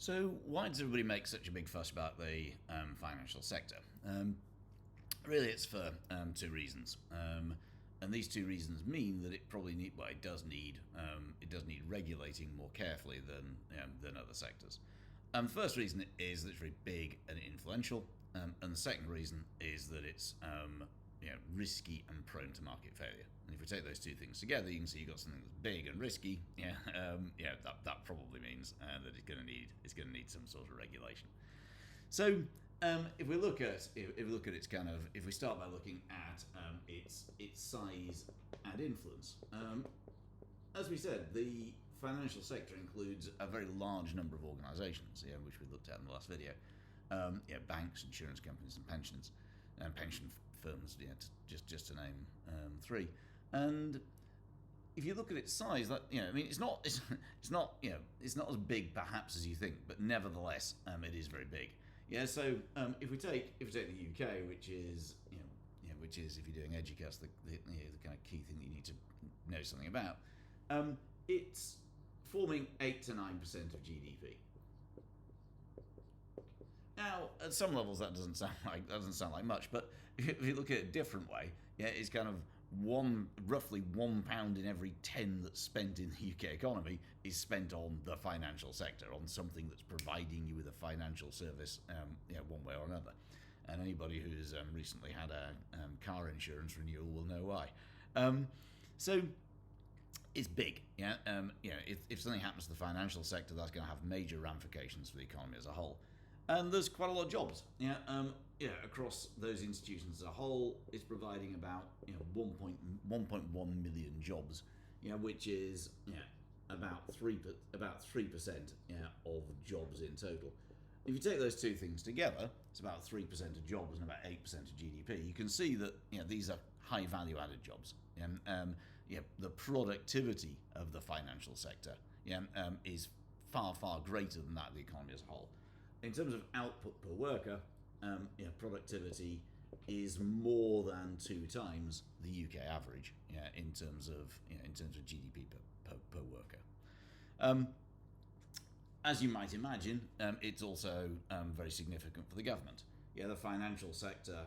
So why does everybody make such a big fuss about the financial sector? Really, it's for two reasons, and these two reasons mean that it probably it does need regulating more carefully than other sectors. The first reason is that it's very big and influential, and the second reason is that it's risky and prone to market failure. And if we take those two things together, you can see you've got something that's big and risky. That probably means that it's going to need some sort of regulation. So if we start by looking at its size and influence, as we said, the financial sector includes a very large number of organisations, which we looked at in the last video. Banks, insurance companies, and pension firms, just to name three. And if you look at its size, it's not as big perhaps as you think, but nevertheless, it is very big. So if we take the UK, which is if you're doing Educast, the kind of key thing that you need to know something about, it's forming 8 to 9% of GDP. Now, at some levels, that doesn't sound like much, but if you look at it a different way, it's kind of roughly £1 in every 10 that's spent in the UK economy is spent on the financial sector, on something that's providing you with a financial service, one way or another. And anybody who's recently had a car insurance renewal will know why. So it's big. If something happens to the financial sector, that's going to have major ramifications for the economy as a whole. And there's quite a lot of jobs. Across those institutions as a whole, it's providing about 1.1 million jobs, which is about 3% of jobs in total. If you take those two things together, it's about 3% of jobs and about 8% of GDP. You can see that these are high value added jobs. The productivity of the financial sector is far greater than that of the economy as a whole. In terms of output per worker, productivity is more than 2 times the UK average. In terms of GDP per worker. As you might imagine, it's also very significant for the government. The financial sector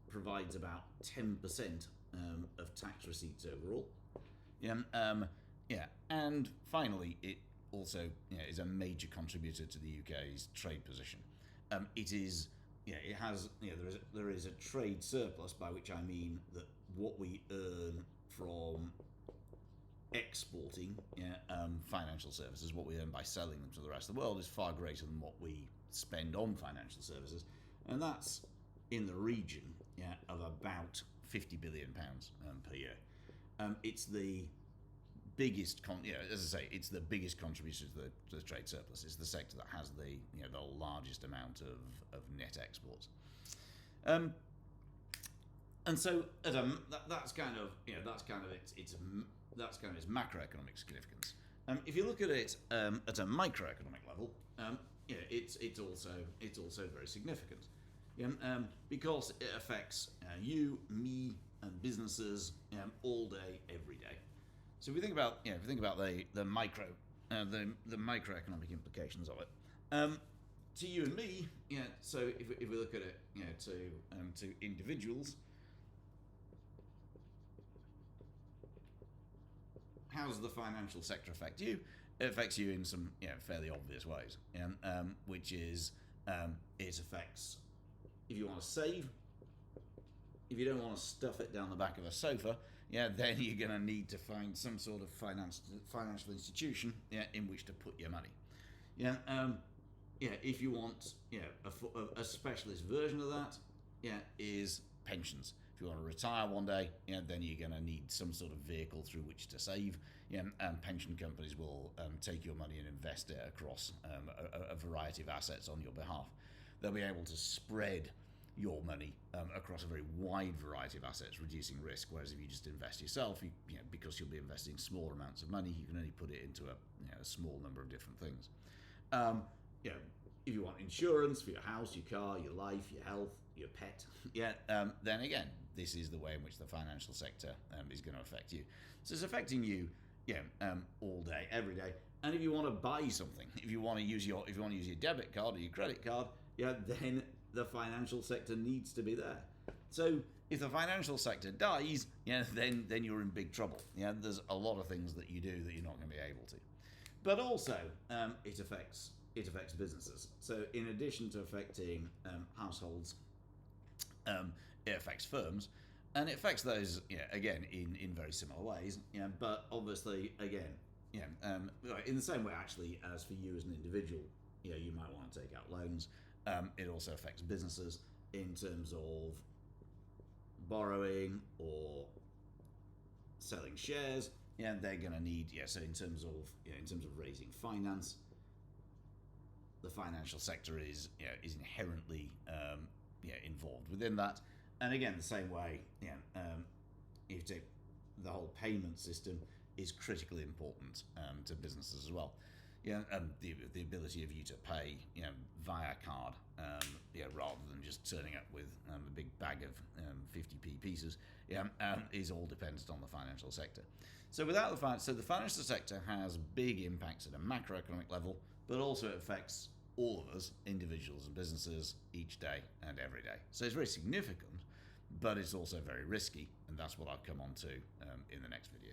provides about 10% of tax receipts overall. And finally, it also is a major contributor to the UK's trade position. There is a trade surplus, by which I mean that what we earn from exporting financial services, what we earn by selling them to the rest of the world, is far greater than what we spend on financial services, and that's in the region of about £50 billion per year. It's the biggest, as I say, it's the biggest contribution to the trade surplus. It's the sector that has the largest amount of net exports. And so that's kind of its macroeconomic significance. If you look at it at a microeconomic level, it's also very significant, because it affects you, me, and businesses all day, every day. So if we think about the microeconomic implications of it, to you and me, So if we look at it, to individuals, how does the financial sector affect you? It affects you in some fairly obvious ways, which is it affects if you want to save. If you don't want to stuff it down the back of a sofa, then you're going to need to find some sort of financial institution, in which to put your money. If you want, a specialist version of that, is pensions. If you want to retire one day, then you're going to need some sort of vehicle through which to save. And pension companies will take your money and invest it across a variety of assets on your behalf. They'll be able to spread your money across a very wide variety of assets, reducing risk. Whereas if you just invest yourself, because you'll be investing smaller amounts of money, you can only put it into a small number of different things. If you want insurance for your house, your car, your life, your health, your pet, then again, this is the way in which the financial sector is going to affect you. So it's affecting you, all day, every day. And if you want to buy something, if you want to use your debit card or your credit card, yeah, then the financial sector needs to be there. So if the financial sector dies, yeah, then you're in big trouble. Yeah, there's a lot of things that you do that you're not going to be able to. But also, it affects businesses. So in addition to affecting households, it affects firms, and it affects those, again, in very similar ways. But obviously, again, in the same way actually as for you as an individual, you might want to take out loans. It also affects businesses in terms of borrowing or selling shares. They're going to need, so in terms of raising finance, the financial sector is inherently involved within that. And again, the same way, if you take the whole payment system is critically important to businesses as well. And the ability of you to pay, via card, rather than just turning up with a big bag of 50p pieces, is all dependent on the financial sector. So without the financial sector has big impacts at a macroeconomic level, but also it affects all of us, individuals and businesses, each day and every day. So it's very significant, but it's also very risky, and that's what I'll come on to in the next video.